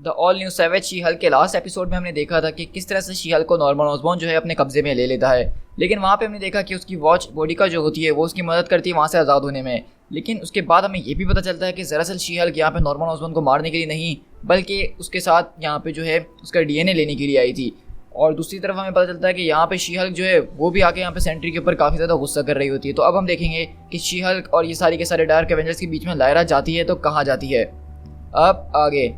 The all new savage she Hulk के last episode में हमने देखा था कि किस तरह से शी हल्क को नॉर्मन ऑसबॉर्न जो है अपने कब्जे में ले लेता है, लेकिन वहाँ पे हमने देखा कि उसकी वॉच बोडिका जो होती है वो उसकी मदद करती है वहाँ से आज़ाद होने में। लेकिन उसके बाद हमें ये भी पता चलता है कि दरअसल शी हल्क यहाँ पे नॉर्मन ऑसबॉर्न को मारने के लिए नहीं बल्कि उसके साथ यहाँ पे जो है उसका डीएनए लेने के लिए आई थी। और दूसरी तरफ हमें पता चलता है कि यहाँ पे शी हल्क जो है वो भी आके यहाँ पे सेंट्री के ऊपर काफ़ी ज़्यादा गुस्सा कर रही होती है। तो अब हम देखेंगे कि शी हल्क और ये सारी के सारे डार्क एवेंजर्स के बीच में लायरा जाती है तो कहाँ जाती है। अब आगे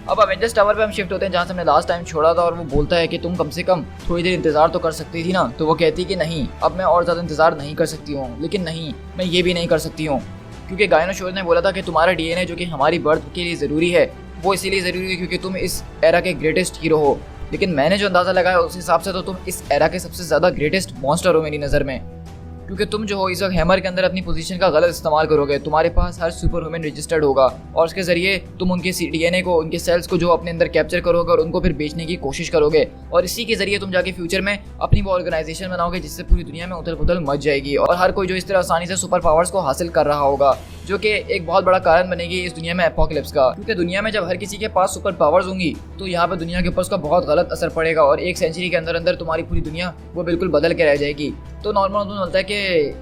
अब अवेंजर्स टावर पे हम शिफ्ट होते हैं जहाँ से हमने लास्ट टाइम छोड़ा था और वो बोलता है कि तुम कम से कम थोड़ी देर इंतजार तो कर सकती थी ना। तो वो कहती कि नहीं, अब मैं और ज़्यादा इंतजार नहीं कर सकती हूँ। लेकिन नहीं, मैं ये भी नहीं कर सकती हूँ क्योंकि गायनोशोर ने बोला था कि तुम्हारा डीएनए जो कि हमारी बर्थ के लिए ज़रूरी है वो इसीलिए ज़रूरी है क्योंकि तुम इस एरा के ग्रेटेस्ट हीरो हो। लेकिन मैंने जो अंदाज़ा लगाया उस हिसाब से तो तुम इस एरा के सबसे ज़्यादा ग्रेटेस्ट मॉन्स्टर हो मेरी नज़र में, क्योंकि तुम जो हो इस वक्त हैमर के अंदर अपनी पोजीशन का गलत इस्तेमाल करोगे। तुम्हारे पास हर सुपर ह्यूमन रजिस्टर्ड होगा और उसके जरिए तुम उनके डीएनए को, उनके सेल्स को जो अपने अंदर कैप्चर करोगे और उनको फिर बेचने की कोशिश करोगे और इसी के जरिए तुम जाके फ्यूचर में अपनी वो ऑर्गेनाइजेशन बनाओगे जिससे पूरी दुनिया में उथल पुथल मच जाएगी और हर कोई जो इस तरह आसानी से सुपर पावर्स को हासिल कर रहा होगा, जो कि एक बहुत बड़ा कारण बनेगी इस दुनिया में एपोकलिप्स का। क्योंकि दुनिया में जब हर किसी के पास सुपर पावर्स होंगी तो यहाँ पे दुनिया के ऊपर उसका बहुत गलत असर पड़ेगा और एक सेंचुरी के अंदर अंदर तुम्हारी पूरी दुनिया वो बिल्कुल बदल के रह जाएगी। तो नॉर्मल बोलता है कि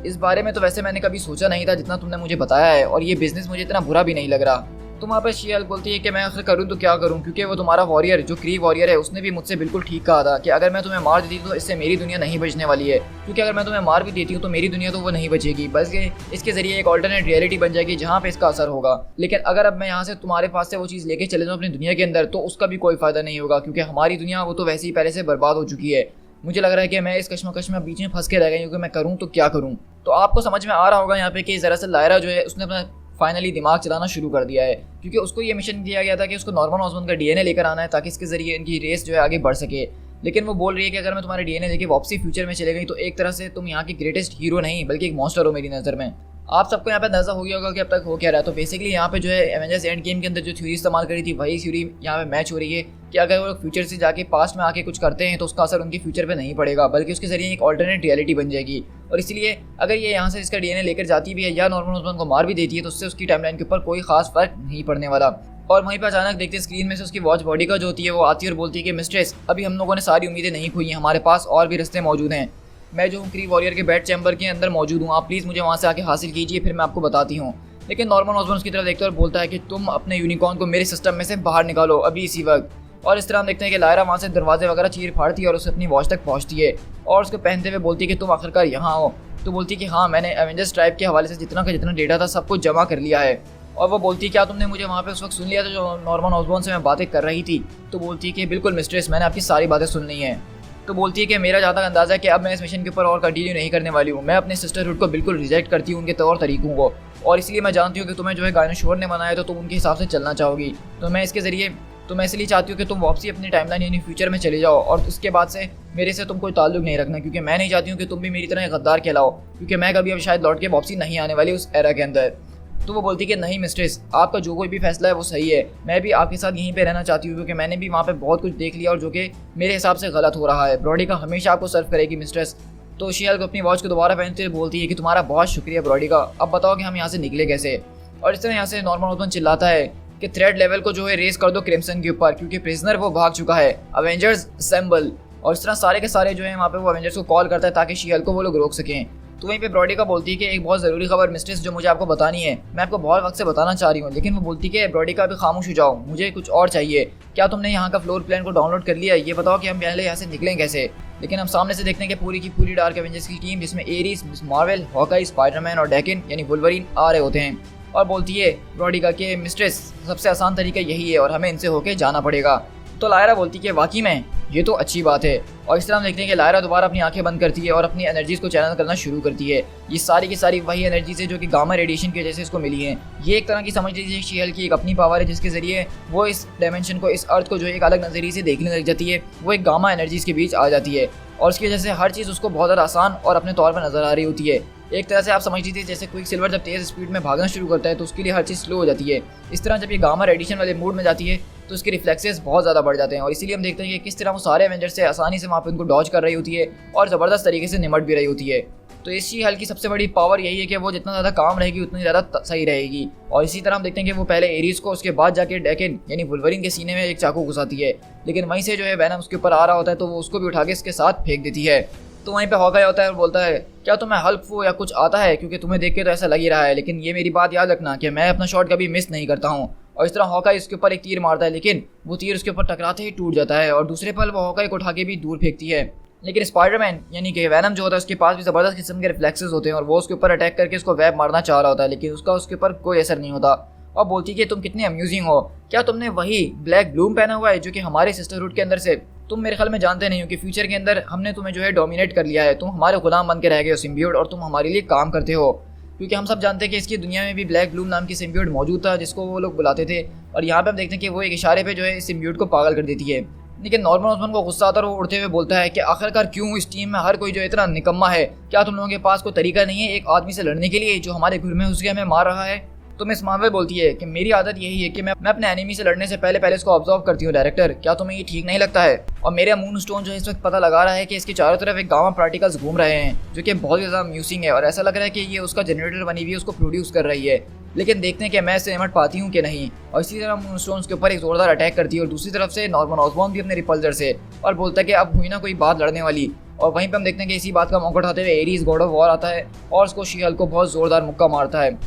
इस बारे में तो वैसे मैंने कभी सोचा नहीं था जितना तुमने मुझे बताया है और ये बिजनेस मुझे इतना बुरा भी नहीं लग रहा। तो वहाँ पर शी हल्क बोलती है कि मैं आखिर करूँ तो क्या करूँ, क्योंकि वो तुम्हारा वॉरियर जो क्री वॉरियर है उसने भी मुझसे बिल्कुल ठीक कहा था कि अगर मैं तुम्हें मार देती तो इससे मेरी दुनिया नहीं बचने वाली है, क्योंकि अगर मैं तुम्हें मार भी देती हूँ तो मेरी दुनिया तो वो नहीं बचेगी, बल्कि इसके जरिए एक ऑल्टरनेट रियलिटी बन जाएगी जहाँ पे इसका असर होगा। लेकिन अगर अब मैं यहाँ से तुम्हारे पास से वो चीज़ लेके चले जाऊँ अपनी दुनिया के अंदर तो उसका भी कोई फायदा नहीं होगा, क्योंकि हमारी दुनिया वो तो वैसे ही पहले से बर्बाद हो चुकी है। मुझे लग रहा है कि मैं इस कश्मकश में बीच में फंस के रह गई हूँ कि मैं करूँ तो क्या करूँ। तो आपको समझ में आ रहा होगा यहाँ पे कि दरअसल लायरा जो है उसने अपना फाइनली दिमाग चलाना शुरू कर दिया है, क्योंकि उसको ये मिशन दिया गया था कि उसको नॉर्मन ऑसबॉर्न का डीएनए लेकर आना है ताकि इसके जरिए इनकी रेस जो है आगे बढ़ सके। लेकिन वो बोल रही है कि अगर मैं तुम्हारे डीएनए लेके वापसी फ्यूचर में चले गई तो एक तरह से तुम यहाँ की ग्रेटेस्ट हीरो नहीं बल्कि एक मॉन्स्टर हो मेरी नज़र में। आप सबको यहाँ पे अंदाजा हो गया होगा कि अब तक हो क्या रहा है। तो बेसिकली यहाँ पे जो है एवेंजर्स एंड गेम के अंदर जो थ्योरी इस्तेमाल करी थी वही थ्योरी यहाँ पे मैच हो रही है कि अगर वो फ्यूचर से जाके पास्ट में आके कुछ करते हैं तो उसका असर उनके फ्यूचर पे नहीं पड़ेगा बल्कि उसके जरिए एक ऑल्टरनेट रियलिटी बन जाएगी। और इसलिए अगर ये यहाँ से इसका डीएनए लेकर जाती भी है या नॉर्मन ऑसबॉर्न को मार भी देती है तो उससे उसकी टाइमलाइन के ऊपर कोई खास फर्क नहीं पड़ने वाला। और वहीं पर अचानक देखते स्क्रीन में से उसकी वॉच बोडिका जो होती है वो आती है और बोलती है कि मिस्ट्रेस, अभी हम लोगों ने सारी उम्मीदें नहीं खोई हैं, हमारे पास और भी रास्ते मौजूद हैं। मैं जो हूँ क्री वॉरियर के बैट चैम्बर के अंदर मौजूद हूँ, आप प्लीज़ मुझे वहाँ से आके हासिल कीजिए, फिर मैं आपको बताती हूँ। लेकिन नॉर्मन ऑसबॉर्न उसकी तरफ देखता है और बोलता है कि तुम अपने यूनिकॉर्न को मेरे सिस्टम में से बाहर निकालो अभी इसी वक्त। और इस तरह हम देखते हैं कि लायरा वहाँ से दरवाजे वगैरह चीर फाड़ती है और उसे अपनी वॉच तक पहुँचती है और उसको पहनते हुए बोलती है कि तुम आखिरकार यहाँ हो। तो बोलती है कि हाँ, मैंने एवेंजर्स ट्राइब के हवाले से जितना का जितना डेटा था सब कुछ जमा कर लिया है। और वो बोलती है क्या तुमने मुझे वहाँ पे उस वक्त सुन लिया था जो नॉर्मन ऑसबॉर्न से मैं बातें कर रही थी। तो बोलती है कि बिल्कुल मिस्ट्रेस, मैंने आपकी सारी बातें सुन ली हैं। तो बोलती है कि मेरा जहाँ तक अंदाज़ा है कि अब मैं इस मिशन के ऊपर और कंटिन्यू नहीं करने वाली हूँ, मैं अपने सिस्टरहुड को बिल्कुल रिजेक्ट करती हूँ, उनके तौर तरीक़ों को, और इसलिए मैं जानती हूँ कि तुम्हें जो है गायनोशोर ने बनाया तो तुम उनके हिसाब से चलना चाहोगी। तो मैं इसके ज़रिए तो मैं इसलिए चाहती हूँ कि तुम वापसी अपनी टाइमलाइन यानी फ्यूचर में चले जाओ और उसके बाद से मेरे से तुम कोई ताल्लुक नहीं रखना, क्योंकि मैं नहीं चाहती हूँ कि तुम भी मेरी तरह गद्दार कहलाओ, क्योंकि मैं कभी अब शायद लौट के वापसी नहीं आने वाली उस एरा के अंदर। तो वो बोलती कि नहीं मिस्ट्रेस, आपका जो कोई भी फैसला है वो सही है, मैं भी आपके साथ यहीं पे रहना चाहती हूँ क्योंकि मैंने भी वहाँ पे बहुत कुछ देख लिया और जो कि मेरे हिसाब से गलत हो रहा है। ब्रोडिका हमेशा आपको सर्व करेगी मिस्ट्रेस। तो शी हल्क अपनी वॉच को दोबारा पहनते हुए बोलती है कि तुम्हारा बहुत शुक्रिया ब्रोडिका, अब बताओ कि हम यहाँ से निकले कैसे। और इस तरह यहाँ से नॉर्मन ऑसबॉर्न चिल्लाता है कि थ्रेड लेवल को जो है रेस कर दो क्रिम्सन के ऊपर, क्योंकि प्रिजनर वो भाग चुका है। Avengers assemble. और इस तरह सारे के सारे जो है वहाँ पे वो एवेंजर्स को कॉल करता है ताकि शी हल्क को वो लोग रोक सकें। तो वहीं पे ब्रॉडी बोलती है कि एक बहुत ज़रूरी खबर मिस्ट्रेस जो मुझे आपको बतानी है, मैं आपको बहुत वक्त से बताना चाह रही हूँ। लेकिन वो बोलती है कि ब्रॉडी अभी खामोश हो जाओ, मुझे कुछ और चाहिए। क्या तुमने यहाँ का फ्लोर प्लान को डाउनलोड कर लिया? ये बताओ कि हम पहले यहाँ से निकलें कैसे। लेकिन हम सामने से देखते हैं कि पूरी की पूरी डार्क एवेंजर्स की टीम जिसमें Ares, Ms Marvel, Hawkeye, Spiderman और डेकिन यानी वुल्वरीन आ रहे होते हैं। और बोलती है ब्रॉडी कि मिस्ट्रेस सबसे आसान तरीका यही है और हमें इनसे होके जाना पड़ेगा। तो लायरा बोलती है कि वाकई में ये तो अच्छी बात है। और इस तरह हम देखते हैं कि लायरा दोबारा अपनी आंखें बंद करती है और अपनी एनर्जीज को चैनल करना शुरू करती है। ये सारी की सारी वही एनर्जीज है जो कि गामा रेडिएशन की वजह से इसको मिली है। ये एक तरह की समझ लीजिए शी हल्क की एक अपनी पावर है जिसके जरिए वो इस डायमेंशन को, इस अर्थ को जो एक अलग नजरिए से देखने लग जाती है। वो एक गामा एनर्जीज के बीच आ जाती है और उसकी वजह से हर चीज़ उसको बहुत ज़्यादा आसान और अपने तौर पर नजर आ रही होती है। एक तरह से आप समझ लीजिए जैसे क्विक सिल्वर जब तेज़ स्पीड में भागना शुरू करता है तो उसके लिए हर चीज़ स्लो हो जाती है। इस तरह जब ये गामा रेडिएशन वाले मूड में जाती है तो उसके रिफ्लेक्सेस बहुत ज़्यादा बढ़ जाते हैं और इसीलिए हम देखते हैं कि किस तरह वो सारे एवेंजर्स से आसानी से वहाँ पे उनको डॉज कर रही होती है और ज़बरदस्त तरीके से निमट भी रही होती है। तो इस शी हल्क की सबसे बड़ी पावर यही है कि वो जितना ज़्यादा काम रहेगी उतनी ज़्यादा सही रहेगी। और इसी तरह हम देखते हैं कि वो पहले एरीज को, उसके बाद जाके डेकिन यानी वुल्वरीन के सीने में एक चाकू घुसाती है। लेकिन वहीं से जो है वेनम उसके ऊपर आ रहा होता है तो वो उसको भी उठा के इसके साथ फेंक देती है। तो वहीं पे हॉकाई होता है और बोलता है क्या तुम्हें हल्क फू या कुछ आता है, क्योंकि तुम्हें देख के तो ऐसा लग ही रहा है। लेकिन ये मेरी बात याद रखना कि मैं अपना शॉट कभी मिस नहीं करता हूँ। और इस तरह हॉकाई उसके ऊपर एक तीर मारता है लेकिन वो तीर उसके ऊपर टकराते ही टूट जाता है और दूसरे पल वो हॉकाई को उठा के भी दूर फेंकती है। लेकिन स्पाइडरमैन यानी कि वेनम जो होता है उसके पास भी ज़बरदस्त किस्म के रिफ्लेक्सेस होते हैं और वो उसके ऊपर अटैक करके उसको वेब मारना चाह रहा होता है लेकिन उसका उसके ऊपर कोई असर नहीं होता। और बोलती है कि तुम कितने अम्यूजिंग हो, क्या तुमने वही ब्लैक ब्लूम पहना हुआ है जो कि हमारे सिस्टरहुड के अंदर से तुम मेरे ख्याल में जानते नहीं हो कि फ्यूचर के अंदर हमने तुम्हें जो है डोमिनेट कर लिया है, तुम हमारे गुलाम बन के रह गए हो सिम्बियोट और तुम हमारे लिए काम करते हो। क्योंकि हम सब जानते हैं कि इसकी दुनिया में भी ब्लैक ब्लूम नाम की सिम्बियोट मौजूद था जिसको वो लोग बुलाते थे और यहाँ पे हम देखते हैं कि वो एक इशारे पे जो है इस सिम्बियोट को पागल कर देती है। लेकिन नॉर्मन ओसमन को गुस्सा आता है और वो उड़ते हुए बोलता है कि आखिरकार क्यों इस टीम में हर कोई जो इतना निकम्मा है, क्या तुम लोगों के पास कोई तरीका नहीं है एक आदमी से लड़ने के लिए जो हमारे घर में घुस के हमें मार रहा है। तो मिस मार्वल बोलती है कि मेरी आदत यही है कि मैं अपने एनिमी से लड़ने से पहले इसको ऑब्जर्व करती हूँ डायरेक्टर, क्या तुम्हें ये ठीक नहीं लगता है। और मेरा मून स्टोन जो है इस वक्त पता लगा रहा है कि इसके चारों तरफ एक गामा पार्टिकल्स घूम रहे हैं जो कि बहुत ज़्यादा म्यूसिंग है और ऐसा लग रहा है कि ये उसका जनरेटर बनी हुई है, उसको प्रोड्यूस कर रही है। लेकिन देखते हैं कि मैं इससे निपट पाती हूँ कि नहीं। और इसी तरह मून स्टोन्स के ऊपर एक जोरदार अटैक करती है और दूसरी तरफ से नॉर्मन ऑसबॉर्न भी अपने रिपल्सर से और बोलता है कि अब हुई ना कोई बात लड़ने वाली। और वहीं पे हम देखते हैं कि इसी बात का मौका उठाते हुए एरीज गॉड ऑफ वॉर आता है और उसको शी हल्क को बहुत जोरदार मुक्का मारता है।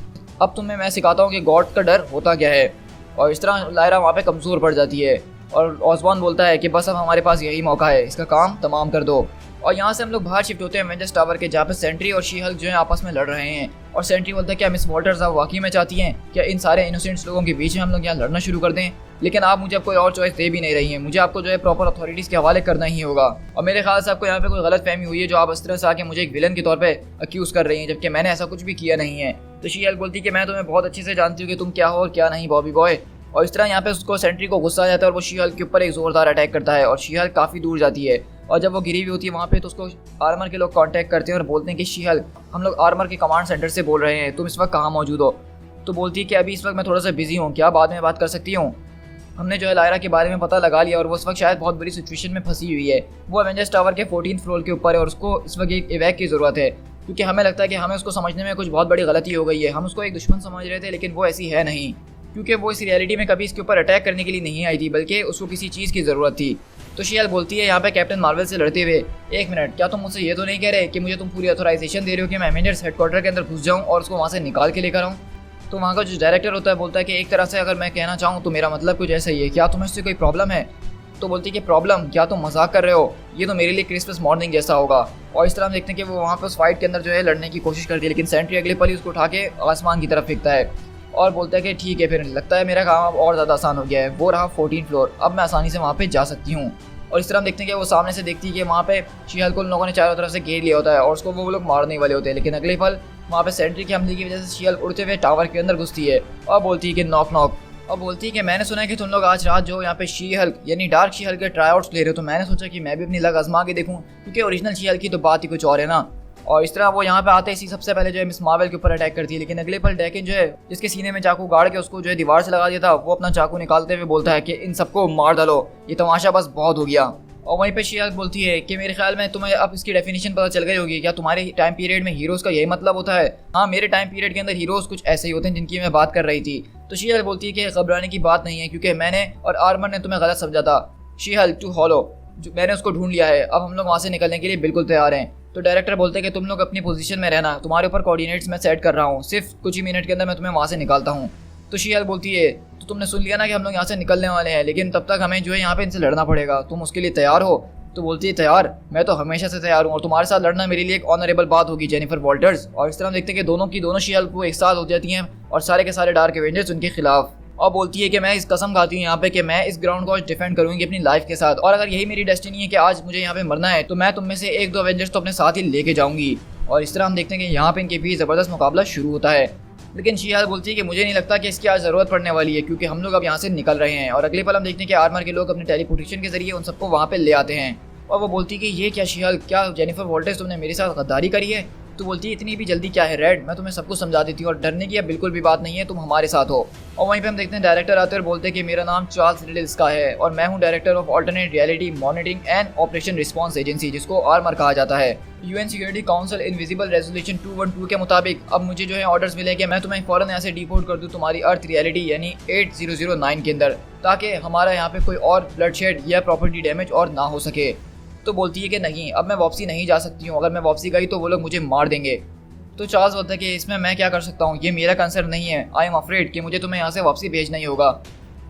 अब तुम्हें मैं सिखाता हूँ कि गॉड का डर होता क्या है। और इस तरह लायरा वहाँ पे कमज़ोर पड़ जाती है और ऑसबॉर्न बोलता है कि बस अब हमारे पास यही मौका है, इसका काम तमाम कर दो। और यहाँ से हम लोग बाहर शिफ्ट होते हैं एवेंजर्स टावर के जहाँ पे सेंट्री और शी हल्क जो है आपस में लड़ रहे हैं। और सेंट्री बोलता है क्या मिस वॉल्टर्स आप वाकई में चाहती हैं क्या इन सारे इनोसेंट्स लोगों के बीच में हम लोग यहाँ लड़ना शुरू कर दें? लेकिन आप मुझे अब कोई और चॉइस दे भी नहीं रही हैं, मुझे आपको जो है प्रॉपर अथॉरिटीज़ के हवाले करना ही होगा। और मेरे ख्याल से आपको यहाँ पे कोई गलत फहमी हुई है जो आप इस तरह से आके मुझे एक विलन के तौर पे अक्यूज़ कर रही हैं जबकि मैंने ऐसा कुछ भी किया नहीं है। तो शी हल्क बोलती है कि मैं तुम्हें बहुत अच्छे से जानती हूँ कि तुम क्या हो और क्या नहीं बॉबी बॉय। और इस तरह यहाँ पे उसको सेंट्री को गुस्सा आ जाता है और वो शी हल्क के ऊपर एक जोरदार अटैक करता है और शी हल्क काफ़ी दूर जाती है। और जब वो गिरी हुई होती है वहाँ पे तो उसको आर्मर के लोग कांटेक्ट करते हैं और बोलते हैं कि शी हल्क हम लोग आर्मर के कमांड सेंटर से बोल रहे हैं, तुम इस वक्त कहाँ मौजूद हो? तो बोलती है कि अभी इस वक्त मैं थोड़ा सा बिजी हूँ, क्या बाद में बात कर सकती हूँ? हमने जो है लायरा के बारे में पता लगा लिया और वो इस वक्त शायद बहुत बुरी सिचुएशन में फंसी हुई है। वो एवेंजर्स टावर के 14th फ्लोर के ऊपर है और उसको इस वक्त एक इवैक की ज़रूरत है क्योंकि हमें लगता है कि हमें उसको समझने में कुछ बहुत बड़ी गलती हो गई है। हम उसको एक दुश्मन समझ रहे थे लेकिन वो ऐसी है नहीं, क्योंकि वो इस रियलिटी में कभी इसके ऊपर अटैक करने के लिए नहीं आई थी बल्कि उसको किसी चीज़ की ज़रूरत थी। तो शी हल्क बोलती है यहाँ पे कैप्टन मार्वल से लड़ते हुए, एक मिनट, क्या तुम मुझसे ये तो नहीं कह रहे कि मुझे तुम पूरी अथोराइजेशन दे रहे हो कि मैं एवेंजर्स हेडक्वार्टर के अंदर घुस जाऊँ और उसको वहाँ से निकाल के लेकर आऊँ? तो वहाँ का जो डायरेक्टर होता है बोलता है कि एक तरह से अगर मैं कहना चाहूँ तो मेरा मतलब कुछ ऐसा ही है, क्या तुम्हें इससे कोई प्रॉब्लम है? तो बोलती है कि प्रॉब्लम, क्या तुम मजाक कर रहे हो? ये तो मेरे लिए क्रिसमस मॉर्निंग जैसा होगा। और इस तरह हम देखते हैं कि वो वहाँ पर उस फाइट के अंदर जो है लड़ने की कोशिश करती है लेकिन सेंट्री अगले पल ही उसको उठा के आसमान की तरफ फेंकता है और बोलता है कि ठीक है, फिर लगता है मेरा काम अब और ज़्यादा आसान हो गया है। वो रहा 14th फ्लोर, अब मैं आसानी से वहाँ पे जा सकती हूँ। और इस तरह हम देखते हैं कि वो सामने से देखती है कि वहाँ पे शी हल्क को उन लोगों ने चारों तरफ से घेर लिया होता है और उसको वो लोग मारने वाले होते हैं। लेकिन अगले पल वहाँ पे सेंट्री के हमले की वजह से शी हल्क उड़ते हुए टावर के अंदर घुसती है और बोलती है कि नॉक नॉक। और बोलती है कि मैंने सुना है कि तुम लोग आज रात जो यहाँ पे शी हल्क यानी डार्क शी हल्क के ट्राई-आउट्स ले रहे हो, तो मैंने सोचा कि मैं भी अपनी लक आजमा के देखूँ क्योंकि ओरिजिनल शी हल्क की तो बात ही कुछ और है ना। और इस तरह वो यहाँ पे आते ही सबसे पहले जो है मिस मार्वल के ऊपर अटैक करती है लेकिन अगले पल डेकिन जो है जिसके सीने में चाकू गाड़ के उसको जो है दीवार से लगा दिया था, वो अपना चाकू निकालते हुए बोलता है कि इन सबको मार डालो, ये तमाशा बस बहुत हो गया। और वहीं पे शी हल्क बोलती है कि मेरे ख्याल में तुम्हें अब इसकी डेफिनेशन पता चल गई होगी, क्या तुम्हारे टाइम पीरियड में हीरोज़ का यही मतलब होता है? हाँ, मेरे टाइम पीरियड के अंदर हीरोज़ कुछ ऐसे ही होते हैं जिनकी मैं बात कर रही थी। तो शी हल्क बोलती है कि घबराने की बात नहीं है क्योंकि मैंने और आर्मर ने तुम्हें गलत समझा था। शी हल्क टू हॉलो, जो मैंने उसको ढूंढ लिया है, अब हम लोग वहाँ से निकलने के लिए बिल्कुल तैयार हैं। तो डायरेक्टर बोलते हैं कि तुम लोग अपनी पोजीशन में रहना, तुम्हारे ऊपर कोऑर्डिनेट्स मैं सेट कर रहा हूँ, सिर्फ कुछ ही मिनट के अंदर मैं तुम्हें वहाँ से निकालता हूँ। तो शी हेल्क बोलती है तो तुमने सुन लिया ना कि हम लोग यहाँ से निकलने वाले हैं, लेकिन तब तक हमें जो है यहाँ पे इनसे लड़ना पड़ेगा, तुम उसके लिए तैयार हो? तो बोलती है तैयार, मैं तो हमेशा से तैयार हूँ और तुम्हारे साथ लड़ना मेरे लिए एक ऑनरेबल बात होगी जेनिफर वॉल्टर्स। और इस तरह हम देखते हैं कि दोनों शी हेल्क वो एक साथ हो जाती हैं और सारे के सारे डार्क एवेंजर्स उनके खिलाफ। और बोलती है कि मैं इस कसम खाती हूँ यहाँ पे कि मैं इस ग्राउंड को आज डिफेंड करूंगी अपनी लाइफ के साथ, और अगर यही मेरी डेस्टिनी है कि आज मुझे यहाँ पे मरना है तो मैं तुम में से एक दो एवेंजर्स तो अपने साथ ही लेके जाऊंगी। और इस तरह हम देखते हैं कि यहाँ पे इनके बीच जबरदस्त मुकाबला शुरू होता है। लेकिन शी हेल्क बोलती है कि मुझे नहीं लगता कि इसकी आज ज़रूरत पड़ने वाली है, क्योंकि हम लोग अब यहाँ से निकल रहे हैं। और अगले पल हम देखते हैं कि आर्मर के लोग अपने टेलीपोर्टेशन के जरिए उन सबको वहाँ पे ले आते हैं। और वो बोलती है कि ये क्या शी हेल्क, क्या जेनिफर वॉल्टर्स तुमने मेरे साथ गद्दारी करी है? तो बोलती है इतनी भी जल्दी क्या है रेड, मैं तुम्हें सब कुछ समझा देती हूँ और डरने की अब बिल्कुल भी बात नहीं है, तुम हमारे साथ हो। और वहीं पे हम देखते हैं डायरेक्टर आते हैं और बोलते हैं कि मेरा नाम चार्ल्स रिडल्स का है और मैं हूँ director of alternate reality monitoring and operation response agency, जिसको आर्मर कहा जाता है। UN security council invisible resolution 212 के मुताबिक अब मुझे जो है ऑर्डर्स मिले कि मैं तुम्हें फौरन यहाँ से डिपोर्ट कर दूँ तुम्हारी अर्थ रियलिटी यानी 8009 के अंदर, ताकि हमारा यहाँ पे कोई और ब्लडशेड या प्रॉपर्टी डैमेज और ना हो सके। तो बोलती है कि नहीं, अब मैं वापसी नहीं जा सकती हूँ, अगर मैं वापसी गई तो वो लोग मुझे मार देंगे। तो चार्ल्स बोलता है कि इसमें मैं क्या कर सकता हूँ, ये मेरा कंसर्न नहीं है, आई एम अफ्रेड कि मुझे तुम्हें यहाँ से वापसी भेजना ही होगा।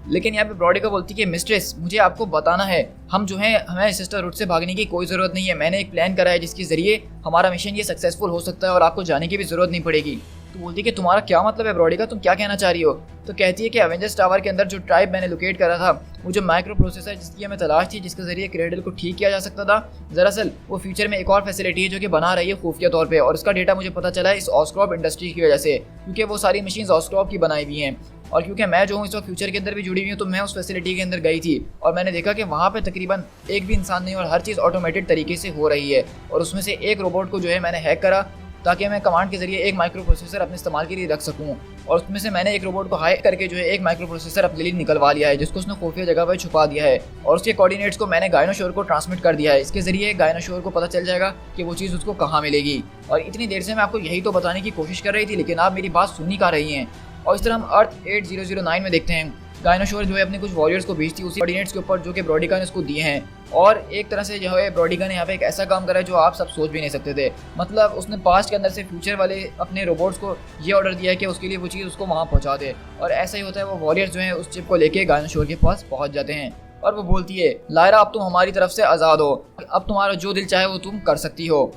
लेकिन यहाँ पे ब्रॉडिका बोलती है कि मिस्ट्रेस मुझे आपको बताना है, हम जो है हमें सिस्टर रूट से भागने की कोई ज़रूरत नहीं है, मैंने एक प्लान करा है जिसके ज़रिए हमारा मिशन ये सक्सेसफुल हो सकता है और आपको जाने की भी ज़रूरत नहीं पड़ेगी। तो बोलती है कि तुम्हारा क्या मतलब है ब्रॉडिका, तुम क्या कहना चाह रही हो? तो कहती है कि एवेंजर्स टावर के अंदर जो ट्राइब मैंने लोकेट करा था, वो जो माइक्रो प्रोसेसर जिसकी हमें तलाश थी जिसके जरिए क्रेडल को ठीक किया जा सकता था, दरअसल वो फ्यूचर में एक और फैसिलिटी है जो कि बना रही है खुफिया तौर पे, और उसका डेटा मुझे पता चला है इस ऑस्क्रॉप इंडस्ट्री की वजह से, क्योंकि वो सारी मशीन्स ऑस्क्रॉप की बनाई हुई हैं। और क्योंकि मैं जो हूँ इस वक्त फ्यूचर के अंदर भी जुड़ी हुई हूँ, तो मैं उस फैसिलिटी के अंदर गई थी और मैंने देखा कि वहाँ पे तकरीबन एक भी इंसान नहीं और हर चीज़ ऑटोमेटेड तरीके से हो रही है। और उसमें से एक रोबोट को जो है मैंने हैक करा ताकि मैं कमांड के जरिए एक माइक्रो प्रोसेसर अपने इस्तेमाल के लिए रख सकूं, और उसमें से मैंने एक रोबोट को हैक करके जो है एक माइक्रो प्रोसेसर अपने लिए निकलवा लिया है, जिसको उसने खुफिया जगह पर छुपा दिया है, और उसके कोऑर्डिनेट्स को मैंने गायनोशोर को ट्रांसमिट कर दिया है। इसके जरिए गायनोशोर को पता चल जाएगा कि वो चीज़ उसको कहाँ मिलेगी। और इतनी देर से मैं आपको यही तो बताने की कोशिश कर रही थी, लेकिन आप मेरी बात सुन ही कहाँ रही हैं। और इस तरह हम अर्थ 8009 में देखते हैं गायनोशोर जो है अपने कुछ वॉरियर्स को भेजती है उसी कोऑर्डिनेट्स के ऊपर जो कि ब्रॉडिका ने उसको दिए हैं, और एक तरह से जो है ब्रॉडिका ने यहाँ पे एक ऐसा काम करा है जो आप सब सोच भी नहीं सकते थे। मतलब उसने पास्ट के अंदर से फ्यूचर वाले अपने रोबोट्स को ये ऑर्डर दिया है कि उसके लिए वो चीज़ उसको वहाँ पहुँचा दे, और ऐसा ही होता है, वो वॉरियर्स जो हैं उस चिप को लेके गायनोशोर के पास पहुँच जाते हैं। और वो बोलती है लायरा अब तुम हमारी तरफ से आज़ाद हो, अब तुम्हारा जो दिल चाहे वो तुम कर सकती हो।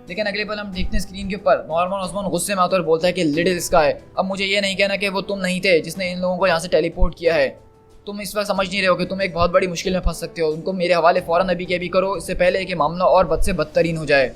लेकिन अगले पल हम देखते हैं स्क्रीन के ऊपर नॉर्मन ऑसबॉर्न गुस्से में आता है और बोलता है कि लिटिल स्काई, अब मुझे ये नहीं कहना कि वो तुम नहीं थे जिसने इन लोगों को यहाँ से टेलीपोर्ट किया है, तुम इस वक्त समझ नहीं रहे हो कि तुम एक बहुत बड़ी मुश्किल में फंस सकते हो, उनको मेरे हवाले फ़ौरन अभी के अभी करो, इससे पहले कि मामला और बद से बदतरीन हो जाए।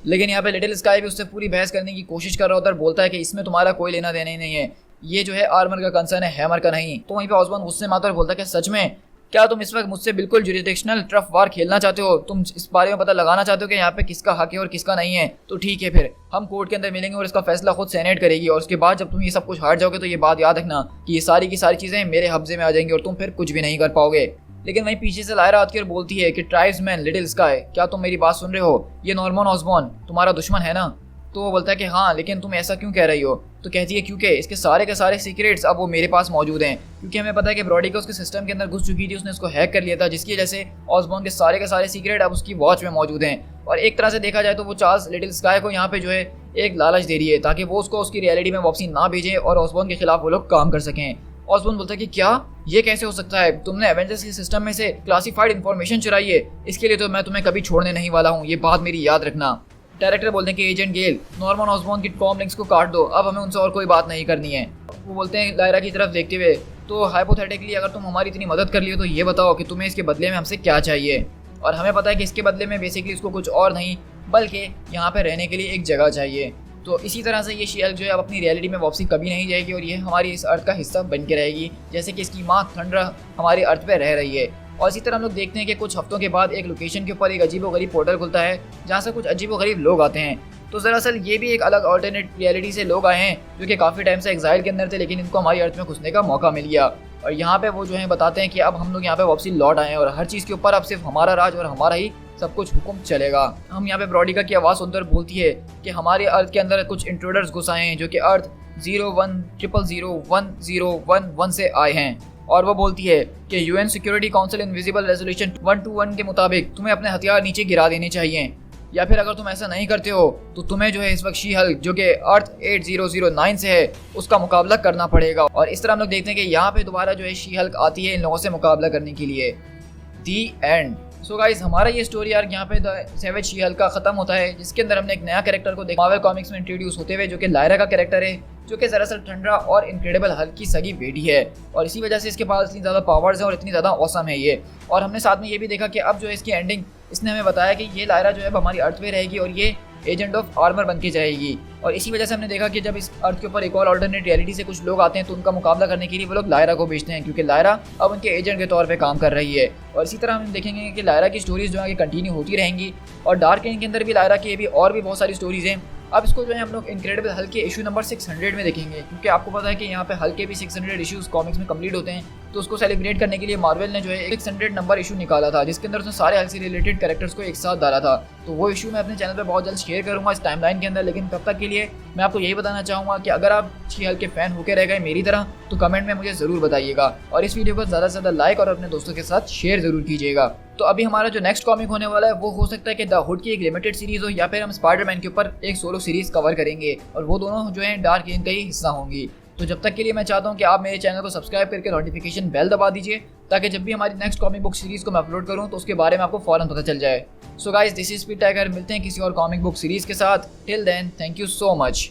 लेकिन यहाँ पे लिटिल स्काई भी उससे पूरी बहस करने की कोशिश कर रहा होता है, बोलता है कि इसमें तुम्हारा कोई लेना देना ही नहीं है, ये जो है आर्मर का कंसर्न है, हैमर का नहीं। तो वहीं पे ऑसबॉर्न गुस्से में आता है और बोलता है कि सच में क्या तुम इस वक्त मुझसे बिल्कुल जुरिडिक्शनल टफ वार खेलना चाहते हो, तुम इस बारे में पता लगाना चाहते हो कि यहाँ पे किसका हक है और किसका नहीं है? तो ठीक है, फिर हम कोर्ट के अंदर मिलेंगे और इसका फैसला खुद सेनेट करेगी, और उसके बाद जब तुम ये सब कुछ हार जाओगे तो ये बात याद रखना कि ये सारी की सारी चीज़ें मेरे कब्जे में आ जाएंगी और तुम फिर कुछ भी नहीं कर पाओगे। लेकिन वहीं पीछे से लायरा आती है और बोलती है कि ट्राइब्समैन लिटिल स्काई, क्या तुम मेरी बात सुन रहे हो? ये नॉर्मन ऑसबॉर्न तुम्हारा दुश्मन है ना? तो वो बोलता है कि हाँ, लेकिन तुम ऐसा क्यों कह रही हो? तो कहती है क्योंकि इसके सारे के सारे सीक्रेट्स अब वो मेरे पास मौजूद हैं, क्योंकि हमें पता है कि ब्रॉडिका उसके सिस्टम के अंदर घुस चुकी थी, उसने उसको हैक कर लिया था, जिसकी वजह से ऑसबॉर्न के सारे सीक्रेट अब उसकी वॉच में मौजूद हैं। और एक तरह से देखा जाए तो वो चार्ल्स लिटिल स्काई को यहाँ पे जो है एक लालच दे रही है ताकि वो उसको उसकी रियलिटी में वापसी ना भेजें और ऑसबॉर्न के खिलाफ वो लोग काम कर सकें। ऑसबॉर्न बोलता है कि क्या ये कैसे हो सकता है, तुमने एवेंजर्स के सिस्टम में से क्लासिफाइड इन्फॉर्मेशन चुराई है, इसके लिए तो मैं तुम्हें कभी छोड़ने नहीं वाला हूँ, ये बात मेरी याद रखना। डायरेक्टर बोलते हैं कि एजेंट गेल, नॉर्मन ऑसबॉर्न की कॉम लिंक्स को काट दो, अब हमें उनसे और कोई बात नहीं करनी है। वो बोलते हैं लायरा की तरफ देखते हुए, तो हाइपोथेटिकली अगर तुम हमारी इतनी मदद कर लियो तो ये बताओ कि तुम्हें इसके बदले में हमसे क्या चाहिए? और हमें पता है कि इसके बदले में बेसिकली उसको कुछ और नहीं बल्कि यहाँ पे रहने के लिए एक जगह चाहिए। तो इसी तरह से ये शी हेल्क जो है अब अपनी रियलिटी में वापसी कभी नहीं जाएगी और ये हमारी इस अर्थ का हिस्सा बन के रहेगी, जैसे कि इसकी माँ थंडर हमारी अर्थ पे रह रही है। और इसी तरह हम लोग देखते हैं कि कुछ हफ्तों के बाद एक लोकेशन के ऊपर एक अजीबोगरीब पोर्टल खुलता है जहाँ से कुछ अजीबोगरीब लोग आते हैं। तो दरअसल ये भी एक अलग ऑल्टरनेट रियलिटी से लोग आए हैं जो कि काफ़ी टाइम से एग्जाइल के अंदर थे, लेकिन इनको हमारी अर्थ में घुसने का मौका मिल गया। और यहाँ पे वो जो है बताते हैं कि अब हम लोग यहाँ पे वापसी लौट आए हैं और हर चीज़ के ऊपर अब सिर्फ हमारा राज और हमारा ही सब कुछ हुक्म चलेगा। हम यहाँ पे ब्रॉडिका की आवाज़ सुनकर बोलती है कि हमारे अर्थ के अंदर कुछ इंट्रूडर्स घुस आए हैं जो कि अर्थ 01000101 से आए हैं। और वो बोलती है कि UN security council invisible resolution 121 के मुताबिक तुम्हें अपने हथियार नीचे गिरा देने चाहिए, या फिर अगर तुम ऐसा नहीं करते हो तो तुम्हें जो है इस वक्त शी हल्क जो कि अर्थ 8009 से है उसका मुकाबला करना पड़ेगा। और इस तरह हम लोग देखते हैं कि यहाँ पे दोबारा जो है शी हल्क आती है इन लोगों से मुकाबला करने के लिए। दी एंड। सो गाइस, हमारा ये स्टोरी आर्क यहाँ पे द सेवेज शी हल्क का खत्म होता है, जिसके अंदर हमने एक नया कैरेक्टर को देखा मार्वल कॉमिक्स में इंट्रोड्यूस होते हुए, जो कि लायरा का कैरेक्टर है, जो कि दरअसल थंडरा और इनक्रेडिबल हल्क की सगी बेटी है। और इसी वजह से इसके पास इतनी ज़्यादा पावर्स हैं और इतनी ज़्यादा औसम है ये। और हमने साथ में ये भी देखा कि अब जो है इसकी एंडिंग, इसने हमें बताया कि ये लायरा जो है हमारी अर्थ पे रहेगी और ये एजेंट ऑफ आर्मर बन के जाएगी। और इसी वजह से हमने देखा कि जब इस अर्थ के ऊपर एक और ऑल्टरनेट रियलिटी से कुछ लोग आते हैं तो उनका मुकाबला करने के लिए वो लोग लायरा को भेजते हैं, क्योंकि लायरा अब उनके एजेंट के तौर पे काम कर रही है। और इसी तरह हम देखेंगे कि लायरा की स्टोरीज जो है कंटिन्यू होती रहेंगी। और डार्क एंड के अंदर भी लायरा की भी और भी बहुत सारी स्टोरीज हैं। अब इसको जो है हम लोग इनक्रेडिबल हल्क के इशू नंबर 600 में देखेंगे, क्योंकि आपको पता है कि यहाँ पे हल्क के भी 600 इशूज कॉमिक्स में कंप्लीट होते हैं। तो उसको सेलिब्रेट करने के लिए मार्वल ने जो है 600 नंबर इशू निकाला था, जिसके अंदर उसने सारे हल्क से रिलेटेड कैरेक्टर्स को एक साथ डाला था। तो वो इशू मैं अपने चैनल पे बहुत जल्द शेयर करूंगा इस टाइमलाइन के अंदर। लेकिन तब तक के लिए मैं आपको यही बताना चाहूँगा कि अगर आप शी हल्क के फैन होकर रह गए मेरी तरह, तो कमेंट में मुझे ज़रूर बताइएगा और इस वीडियो को ज़्यादा से ज़्यादा लाइक और अपने दोस्तों के साथ शेयर ज़रूर कीजिएगा। तो अभी हमारा जो नेक्स्ट कॉमिक होने वाला है वो हो सकता है कि द हुड की एक लिमिटेड सीरीज हो, या फिर हम स्पाइडरमैन के ऊपर एक सोलो सीरीज कवर करेंगे, और वो दोनों जो है डार्क एंड का ही हिस्सा होंगी। तो जब तक के लिए मैं चाहता हूँ कि आप मेरे चैनल को सब्सक्राइब करके नोटिफिकेशन बेल दबा दीजिए, ताकि जब भी हमारी नेक्स्ट कॉमिक बुक सीरीज को मैं अपलोड करूँ तो उसके बारे में आपको फौरन पता चल जाए। So guys, this is Speed Tiger. मिलते हैं किसी और कॉमिक बुक सीरीज के साथ। Till then, thank you so much.